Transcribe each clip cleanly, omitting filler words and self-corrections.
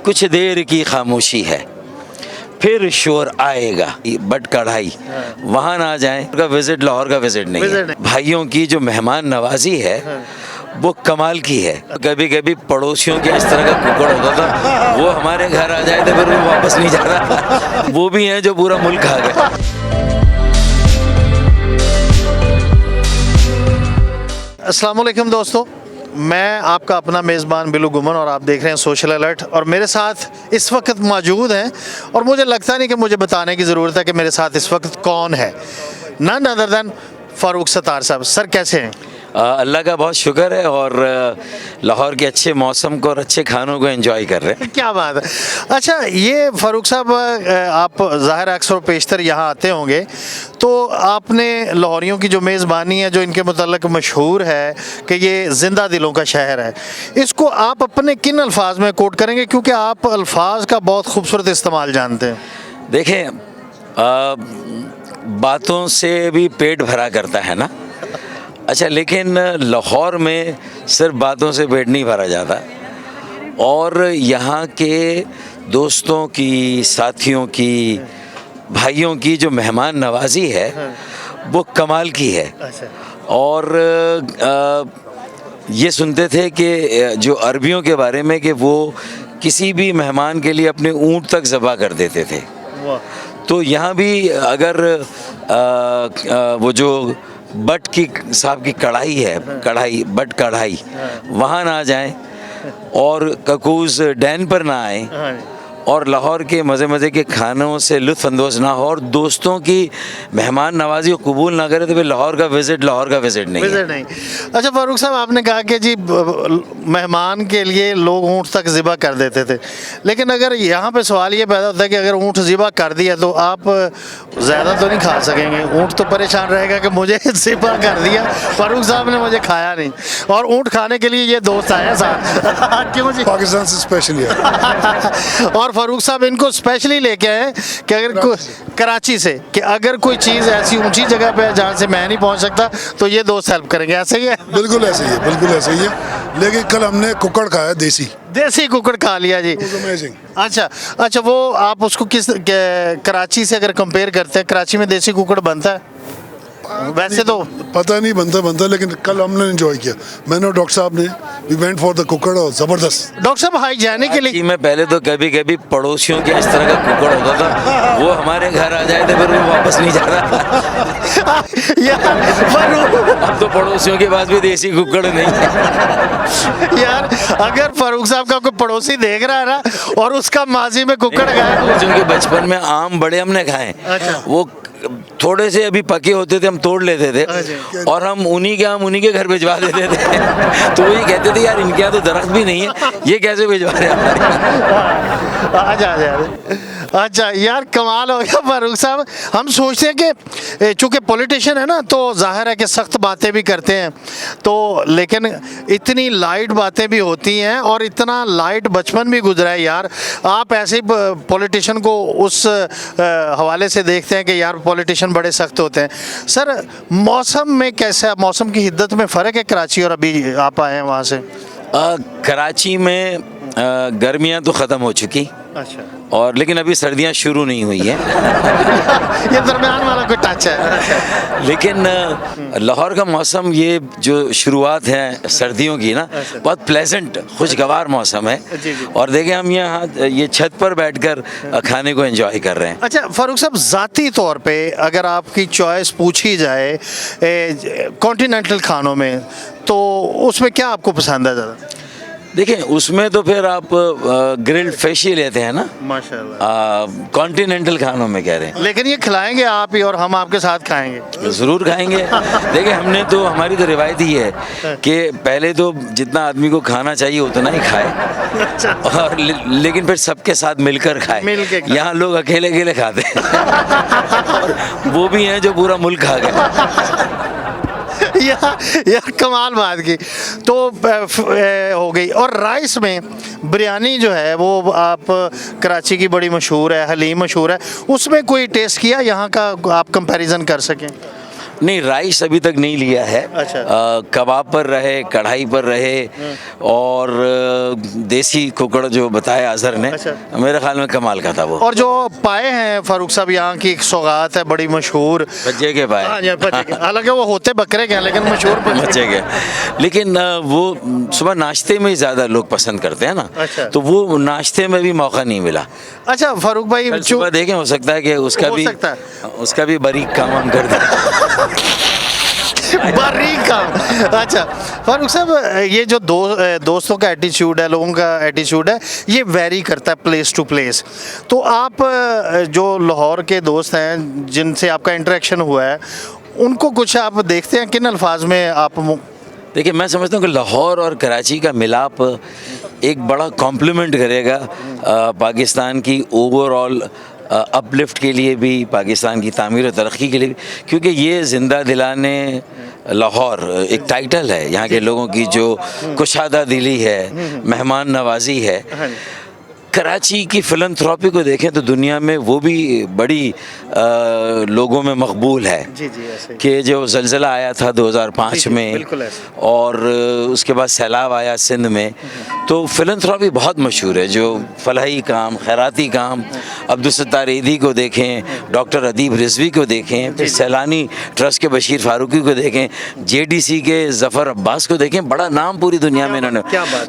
कुछ देर की खामोशी है, फिर शोर आएगा, बट कढ़ाई वहाँ ना जाए का विजिट, लाहौर का विजिट नहीं है। भाइयों की जो मेहमान नवाजी है वो कमाल की है। कभी कभी पड़ोसियों के इस तरह का कुकड़ होता था, वो हमारे घर आ जाए तो फिर वो वापस नहीं जाता। वो भी हैं जो पूरा मुल्क खा गए। अस्सलाम वालेकुम दोस्तों, मैं आपका अपना मेज़बान बिल्लो घुमन और आप देख रहे हैं सोशल अलर्ट। और मेरे साथ इस वक्त मौजूद हैं और मुझे लगता नहीं कि मुझे बताने की ज़रूरत है कि मेरे साथ इस वक्त कौन है। None other than Farooq Sattar साहब। सर कैसे हैं? अल्लाह का बहुत शुक्र है और लाहौर के अच्छे मौसम को और अच्छे खानों को एंजॉय कर रहे हैं। क्या बात है। अच्छा, ये फ़ारूक साहब, आप ज़ाहिर अक्सर पेशतर यहाँ आते होंगे, तो आपने लाहौरियों की जो मेज़बानी है जो इनके मुतल्लिक मशहूर है कि ये ज़िंदा दिलों का शहर है, इसको आप अपने किन अल्फाज में कोट करेंगे, क्योंकि आप अल्फाज का बहुत खूबसूरत इस्तेमाल जानते हैं। देखें, बातों से भी पेट भरा करता है ना। अच्छा, लेकिन लाहौर में सिर्फ बातों से पेट नहीं भरा जाता, और यहाँ के दोस्तों की, साथियों की, भाइयों की जो मेहमान नवाजी है वो कमाल की है। और ये सुनते थे कि जो अरबियों के बारे में कि वो किसी भी मेहमान के लिए अपने ऊँट तक ज़बह कर देते थे। तो यहाँ भी अगर वो जो बट की साहब की कढ़ाई है, कढ़ाई बट कढ़ाई वहाँ ना जाएं और ककूज़ डैन पर ना आए और लाहौर के मज़े मज़े के खानों से लुत्फ़ अंदोज़ ना हो और दोस्तों की मेहमान नवाजी को कबूल ना करे, तो फिर लाहौर का विज़िट नहीं है। अच्छा फ़ारूक साहब, आपने कहा कि जी मेहमान के लिए लोग ऊँट तक ज़िबा कर देते थे, लेकिन अगर यहाँ पे सवाल ये पैदा होता है कि अगर ऊँट ज़िबा कर दिया तो आप ज़्यादा तो नहीं खा सकेंगे। ऊँट तो परेशान रहेगा कि मुझे ज़िबा कर दिया, फ़ारूक साहब ने मुझे खाया नहीं, और ऊँट खाने के लिए ये दोस्त आया साथ। क्यों जी? पाकिस्तान से स्पेशली और फ़ारूक साहब इनको स्पेशली लेके आए कि अगर कराची से, कि अगर कोई चीज़ ऐसी ऊंची जगह पे है जहाँ से मैं नहीं पहुँच सकता तो ये दोस्त हेल्प करेंगे। ऐसे ही है? बिल्कुल ऐसे ही है, बिल्कुल ऐसे ही है। लेकिन कल हमने कुकड़ खाया, देसी कुकड़ खा लिया जी। अच्छा, वो आप उसको किस कराची से अगर कंपेयर करते हैं, कराची में देसी कुकड़ बनता है? वैसे तो पता नहीं बनता, लेकिन कल हमने एंजॉय किया, मैंने और डॉक्टर साहब ने, वी वेंट फॉर द कुकड़, और ज़बरदस्त। डॉक्टर साहब हाइजीनिक के लिए मैं पहले तो कभी कभी पड़ोसियों के इस तरह का कुकड़ होता था, वो हमारे घर आ जाए तो फिर वो वापस नहीं जाता। अब तो पड़ोसियों के पास भी देसी कुकड़ नहीं है। यार, अगर फ़ारूक साहब का कोई पड़ोसी देख रहा है ना और उसका माजी में कुकड़ गया, जो बचपन में आम बड़े हमने खाए, वो थोड़े से अभी पके होते थे, हम तोड़ लेते थे और हम उन्हीं के घर भिजवा देते थे। तो वही कहते थे, यार इनके यहाँ तो दरख्त भी नहीं है, ये कैसे भिजवा रहे हैं? अच्छा यार, कमाल हो गया फ़ारूक साहब। हम सोचते हैं कि चूँकि पॉलिटिशियन है ना, तो जाहिर है कि सख्त बातें भी करते हैं, तो लेकिन इतनी लाइट बातें भी होती हैं और इतना लाइट बचपन भी गुजरा है। यार आप ऐसे ही पॉलिटिशियन को उस हवाले से देखते हैं कि यार पॉलिटिशियन बड़े सख्त होते हैं। सर, मौसम में कैसा, मौसम की हिद्दत में फ़र्क है कराची और अभी आप आए हैं वहाँ से? कराची में गर्मियाँ तो ख़त्म हो चुकी, अच्छा, और लेकिन अभी सर्दियाँ शुरू नहीं हुई हैं। ये दरमियान वाला कोई टच है। लेकिन लाहौर का मौसम, ये जो शुरुआत है सर्दियों की ना, बहुत प्लेजेंट खुशगवार मौसम है। और देखें, हम यहाँ ये छत पर बैठकर खाने को एंजॉय कर रहे हैं। अच्छा फ़ारूक साहब, ज़ाती तौर पे अगर आपकी चॉइस पूछी जाए कॉन्टिनेंटल खानों में, तो उसमें क्या आपको पसंद है ज़्यादा? देखिए, उसमें तो फिर आप ग्रिल्ड फिश ही लेते हैं ना, माशाल्लाह। कॉन्टिनेंटल खानों में कह रहे हैं। लेकिन ये खिलाएंगे आप ही और हम आपके साथ खाएंगे? ज़रूर खाएंगे। देखिए, हमने तो, हमारी तो रिवायत ही है कि पहले तो जितना आदमी को खाना चाहिए उतना ही खाए, और लेकिन फिर सबके साथ मिलकर खाए। यहाँ लोग अकेले अकेले खाते हैं और वो भी हैं जो पूरा मुल्क खा गए। यार कमाल बात की तो हो गई। और राइस में बिरयानी जो है वो आप कराची की बड़ी मशहूर है, हलीम मशहूर है, उसमें कोई टेस्ट किया यहाँ का आप कंपैरिजन कर सकें? नहीं, राइस अभी तक नहीं लिया है। अच्छा। कबाब पर रहे, कढ़ाई पर रहे, और देसी कुकड़ जो बताया अजहर ने, अच्छा। मेरे ख्याल में कमाल का था वो। और जो पाए हैं फारूक साहब, यहाँ की एक सौगात है बड़ी मशहूर, बच्चे के पाए। हाँ जी, बच्चे के। हालांकि वो होते बकरे के हैं, लेकिन मशहूर बच्चे के, लेकिन वो सुबह नाश्ते में ही ज़्यादा लोग पसंद करते हैं ना। अच्छा। तो वो नाश्ते में भी मौका नहीं मिला। अच्छा फारूक भाई, कल सुबह देखें, हो सकता है कि उसका भी बारीक काम हम कर दें। बारीक काम। अच्छा फारूक साहब, ये जो दोस्तों का एटीट्यूड है, लोगों का एटीट्यूड है, ये वेरी करता है प्लेस टू प्लेस। तो आप जो लाहौर के दोस्त हैं जिनसे आपका इंटरेक्शन हुआ है, उनको कुछ आप देखते हैं, किन अल्फाज में आप देखिए, मैं समझता हूँ कि लाहौर और कराची का मिलाप एक बड़ा कॉम्प्लीमेंट करेगा पाकिस्तान की ओवरऑल अपलिफ्ट के लिए भी, पाकिस्तान की तामीर और तरक्की के लिए भी, क्योंकि ये ज़िंदा दिलाने लाहौर एक टाइटल है। यहाँ के लोगों की जो कुशादा दिली है, मेहमान नवाजी है। कराची की फिलंथ्रॉपी को देखें तो दुनिया में वो भी बड़ी लोगों में मकबूल है। जी जी, ऐसे कि जो ज़लज़ला आया था 2005 में, बिल्कुल ऐसे। और उसके बाद सैलाब आया सिंध में, तो फिलंथ्रॉपी बहुत मशहूर है। जो फलाही काम, खैराती काम, अब्दुल सत्तार ईदी को देखें, डॉक्टर अदीब रिजवी को देखें, फिर सैलानी ट्रस्ट के बशीर फारूकी को देखें, JDC के ज़फ़र अब्बास को देखें, बड़ा नाम पूरी दुनिया में इन्होंने।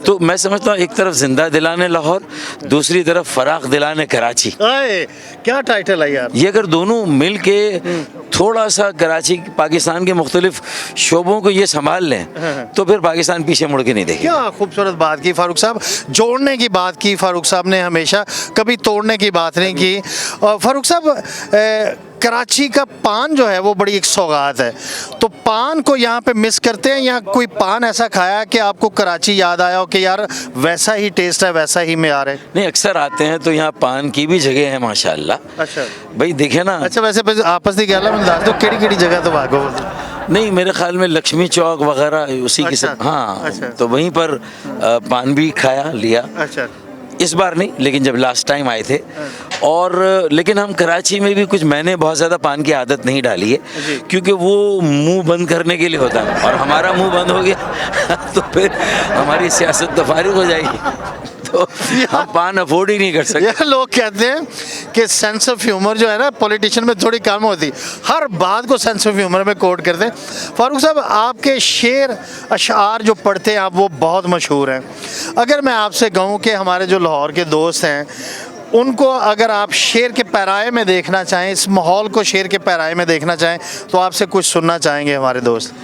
तो मैं समझता हूँ एक तरफ ज़िंदा दिलाने लाहौर, दूसरी तरफ फराख दिलाने कराची। क्या टाइटल है यार। ये अगर दोनों मिल के थोड़ा सा कराची पाकिस्तान के मुख्तलिफ शोबों को ये संभाल लें, तो फिर पाकिस्तान पीछे मुड़ के नहीं देखेगा। क्या खूबसूरत बात की फारूक साहब, जोड़ने की बात की फारूक साहब ने हमेशा, कभी तोड़ने की बात नहीं की। और फारूक साहब, कराची का पान जो है वो बड़ी एक सौगात है, तो पान को यहाँ पे मिस करते हैं, या कोई पान ऐसा खाया कि आपको कराची याद आया हो कि यार वैसा ही टेस्ट है, वैसा ही मेयार है? नहीं, अक्सर आते हैं तो यहाँ पान की भी जगह है माशाल्लाह। अच्छा भाई देखे ना। अच्छा, वैसे आपस की गल मैं दस दो केड़ी जगह तो भागो। नहीं, मेरे ख्याल में लक्ष्मी चौक वगैरह उसी की सब। हाँ। अच्छा। तो वहीं पर पान भी खाया, लिया। अच्छा। इस बार नहीं, लेकिन जब लास्ट टाइम आए थे। और लेकिन हम कराची में भी कुछ, मैंने बहुत ज़्यादा पान की आदत नहीं डाली है, क्योंकि वो मुंह बंद करने के लिए होता है, और हमारा मुंह बंद हो गया तो फिर हमारी सियासत तो फारिग हो जाएगी। तो हम पान अफोर्ड ही नहीं कर सकते। यार लोग कहते हैं कि सेंस ऑफ ह्यूमर जो है ना पॉलिटिशियन में थोड़ी कम होती, हर बात को सेंस ऑफ ह्यूमर में कोट करते हैं। फारूक साहब, आपके शेर अशार जो पढ़ते हैं आप, वो बहुत मशहूर हैं। अगर मैं आपसे कहूँ कि हमारे जो लाहौर के दोस्त हैं, उनको अगर आप शेर के पैराए में देखना चाहें, इस माहौल को शेर के पैराए में देखना चाहें, तो आपसे कुछ सुनना चाहेंगे हमारे दोस्त?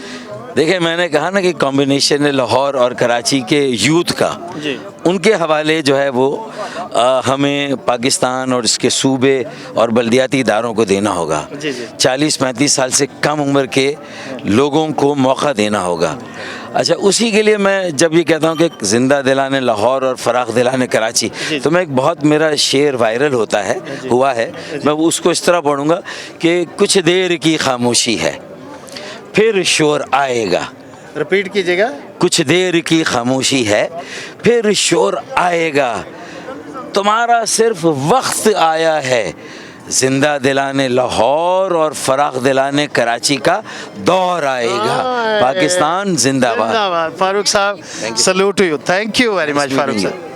देखिए, मैंने कहा ना कि कॉम्बिनेशन है लाहौर और कराची के यूथ का। जी। उनके हवाले जो है वो हमें पाकिस्तान और इसके सूबे और बल्दियाती इदारों को देना होगा। 40-35 साल से कम उम्र के लोगों को मौका देना होगा। अच्छा, उसी के लिए मैं जब ये कहता हूँ कि ज़िंदा दिलाने लाहौर और फराख दिलाने कराची, तो मैं एक बहुत, मेरा शेर वायरल होता है, हुआ है, मैं उसको इस तरह पढ़ूँगा कि कुछ देर की खामोशी है, फिर शोर आएगा। रिपीट कीजिएगा। कुछ देर की खामोशी है, फिर शोर आएगा, तुम्हारा सिर्फ वक्त आया है, जिंदा दिलाने लाहौर और फराख दिलाने कराची का दौर आएगा। पाकिस्तान जिंदाबाद। फारूक साहब, salute to you, thank you very much Farooq साहब।